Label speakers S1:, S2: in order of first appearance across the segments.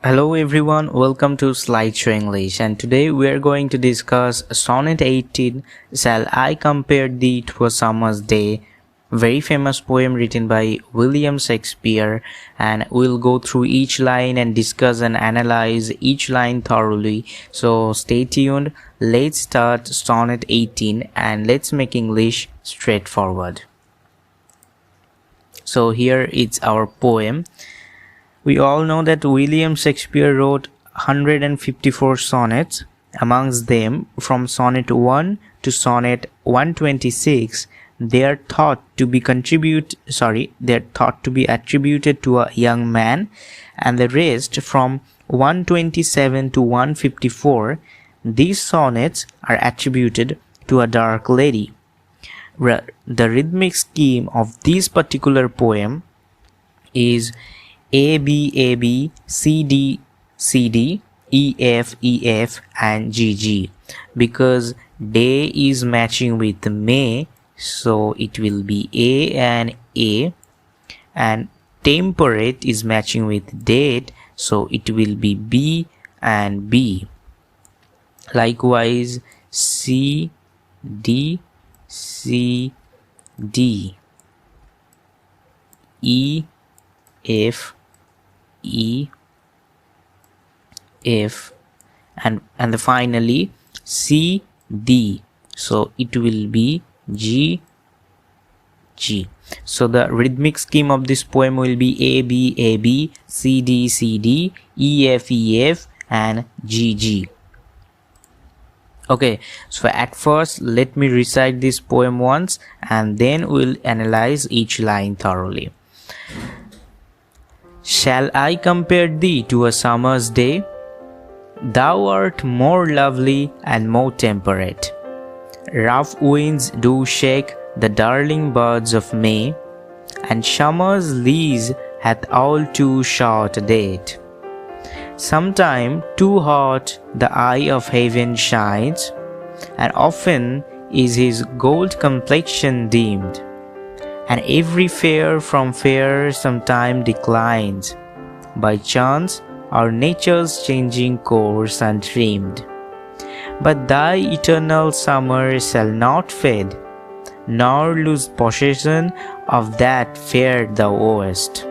S1: Hello everyone, welcome to Slideshow English, and today we are going to discuss Sonnet 18, Shall I Compare Thee to a Summer's Day, very famous poem written by William Shakespeare, and we'll go through each line and discuss and analyze each line thoroughly. So stay tuned, let's start Sonnet 18 and let's make English straightforward. So here it's our poem. We all know that William Shakespeare wrote 154 sonnets. Amongst them, from Sonnet 1 to Sonnet 126, they are thought to be attributed to a young man, and the rest from 127 to 154, these sonnets are attributed to a dark lady. The rhythmic scheme of this particular poem is A B A B, C D C D, E F E F and G G, because day is matching with May, so it will be A, and temperate is matching with date, so it will be B and B. Likewise, C D C D, E F E F and finally C D, so it will be G G. So the rhythmic scheme of this poem will be A B A B, C D C D, E F E F and G G. Okay, so at first let me recite this poem once and then we'll analyze each line thoroughly. Shall I compare thee to a summer's day? Thou art more lovely and more temperate. Rough winds do shake the darling buds of May, and summer's lease hath all too short a date. Sometime too hot the eye of heaven shines, and often is his gold complexion dimmed, and every fair from fair sometime declines, by chance our nature's changing course untrimmed. But thy eternal summer shall not fade, nor lose possession of that fair thou owest,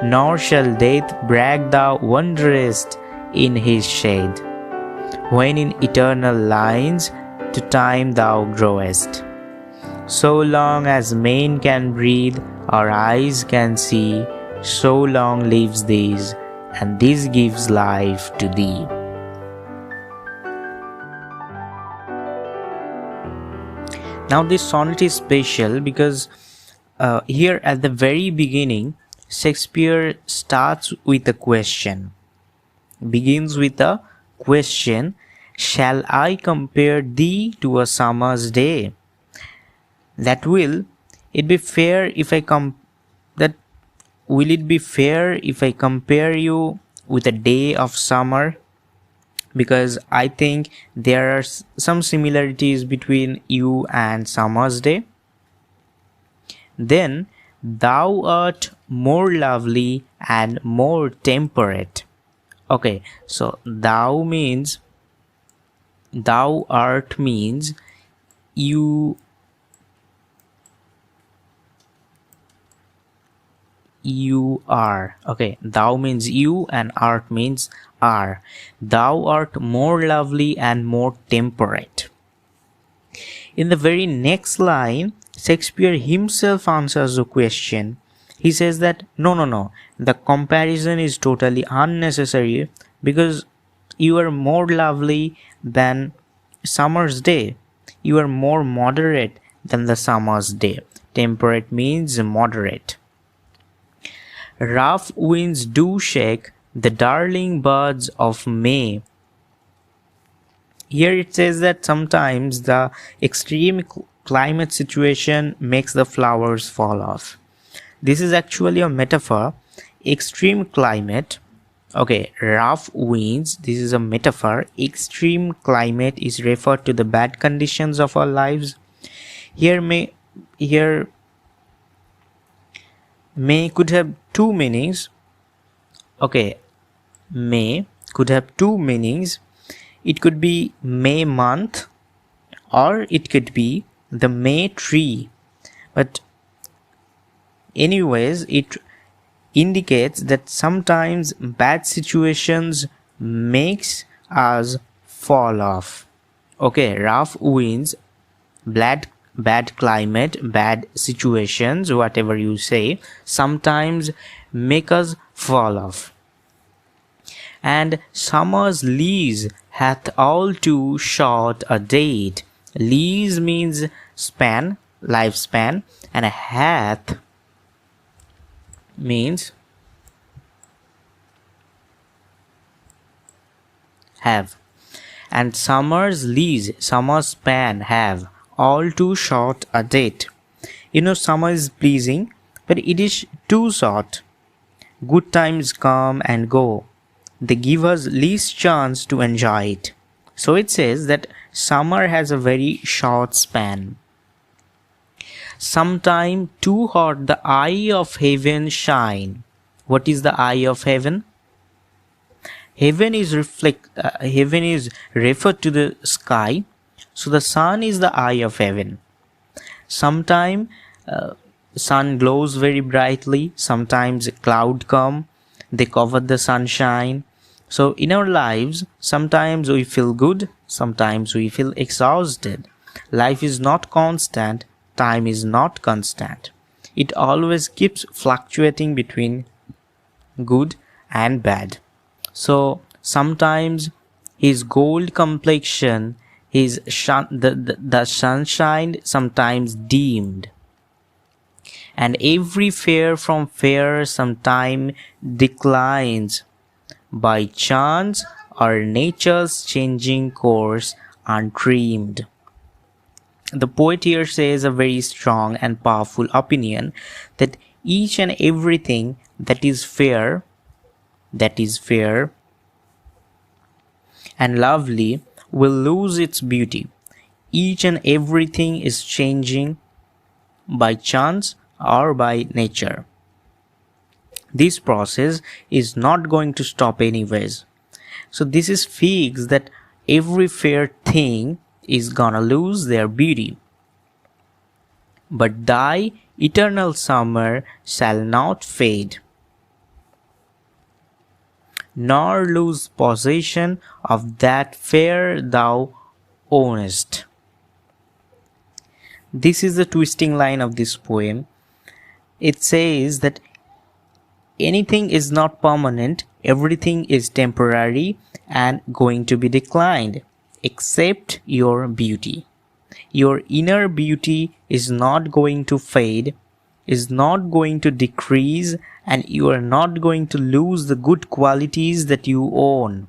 S1: nor shall death brag thou wanderest in his shade, when in eternal lines to time thou growest. So long as men can breathe, our eyes can see, so long lives this, and this gives life to thee. Now this sonnet is special because here at the very beginning, Shakespeare starts with a question, begins with a question, shall I compare thee to a summer's day? That will it be fair if I will it be fair if I compare you with a day of summer? Because I think there are some similarities between you and summer's day. Then thou art more lovely and more temperate. Okay, so thou art means you are. Okay, thou means you and art means are. Thou art more lovely and more temperate. In the very next line, Shakespeare himself answers the question. He says that no, the comparison is totally unnecessary because you are more lovely than summer's day. You are more moderate than the summer's day. Temperate means moderate. Rough winds do shake the darling buds of May. Here it says that sometimes the extreme climate situation makes the flowers fall off. This is actually a metaphor. Extreme climate, okay, rough winds, this is a metaphor. Extreme climate is referred to the bad conditions of our lives. Here May could have two meanings. Okay, May could have two meanings. It could be May month, or it could be the May tree. But anyways, it indicates that sometimes bad situations makes us fall off. Okay, rough winds, bad climate, bad situations, whatever you say, sometimes make us fall off. And summer's lease hath all too short a date. Lease means span, lifespan, and hath means have. And summer's lease, summer's span have all too short a date. You know, summer is pleasing, but it is too short. Good times come and go. They give us least chance to enjoy it. So it says that summer has a very short span. Sometime too hot the eye of heaven shine. What is the eye of heaven? Heaven is referred to the sky. So the sun is the eye of heaven. Sometime sun glows very brightly. Sometimes a cloud come. They cover the sunshine. So in our lives, sometimes we feel good. Sometimes we feel exhausted. Life is not constant. Time is not constant. It always keeps fluctuating between good and bad. So sometimes his gold complexion, the sunshine sometimes dimmed. And every fair from fair sometime declines by chance or nature's changing course untrimmed. The poet here says a very strong and powerful opinion that each and everything that is fair and lovely will lose its beauty. Each and everything is changing by chance or by nature. This process is not going to stop anyways. So this is fixed that every fair thing is gonna lose their beauty. But thy eternal summer shall not fade, nor lose possession of that fair thou ownest. This is the twisting line of this poem. It says that anything is not permanent, everything is temporary and going to be declined, except your beauty. Your inner beauty is not going to fade, is not going to decrease, and you are not going to lose the good qualities that you own.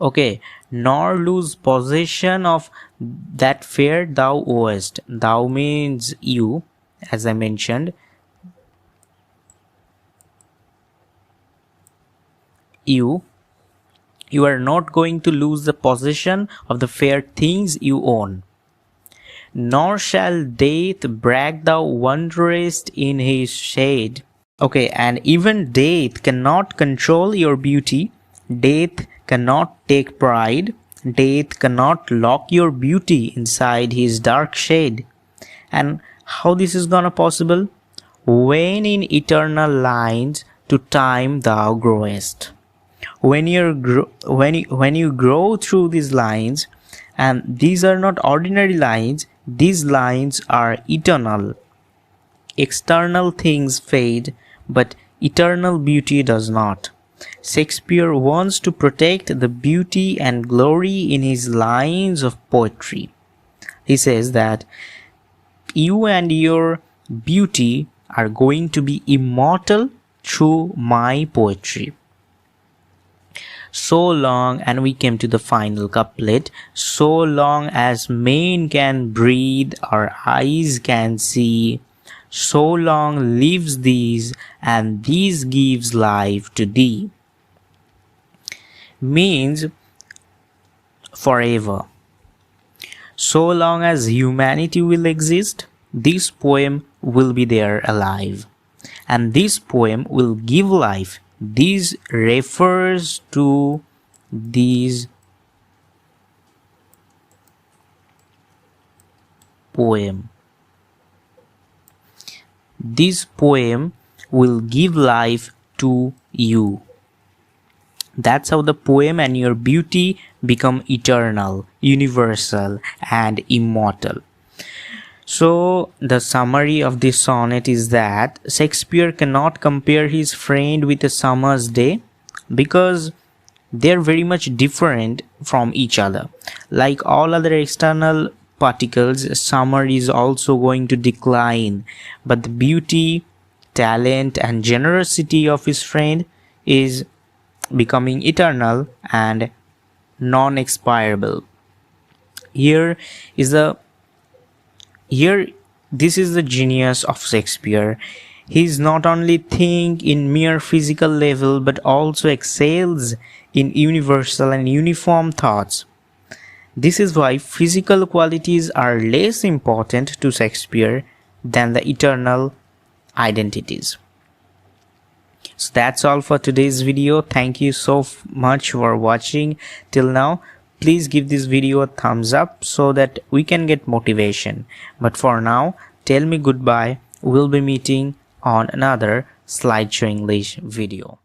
S1: Okay, nor lose possession of that fair thou owest. Thou means you, as I mentioned. You are not going to lose the possession of the fair things you own. Nor shall death brag thou wanderest in his shade. Okay, and even death cannot control your beauty. Death cannot take pride. Death cannot lock your beauty inside his dark shade. And how this is gonna possible? When in eternal lines to time thou growest. When you grow through these lines, and these are not ordinary lines, these lines are eternal. External things fade, but eternal beauty does not. Shakespeare wants to protect the beauty and glory in his lines of poetry. He says that you and your beauty are going to be immortal through my poetry. So long, and we came to the final couplet, so long as men can breathe or eyes can see, so long lives these, and these gives life to thee. Means forever. So long as humanity will exist, this poem will be there alive. And this poem will give life, This refers to these poem. This poem will give life to you. That's how the poem and your beauty become eternal, universal, and immortal. So the summary of this sonnet is that Shakespeare cannot compare his friend with a summer's day because they're very much different from each other. Like all other external particles, summer is also going to decline, but the beauty, talent, and generosity of his friend is becoming eternal and non-expirable. This is the genius of Shakespeare. He is not only think in mere physical level but also excels in universal and uniform thoughts. This is why physical qualities are less important to Shakespeare than the eternal identities. So that's all for today's video. Thank you so much for watching till now. Please give this video a thumbs up so that we can get motivation. But for now, tell me goodbye. We'll be meeting on another Slideshow English video.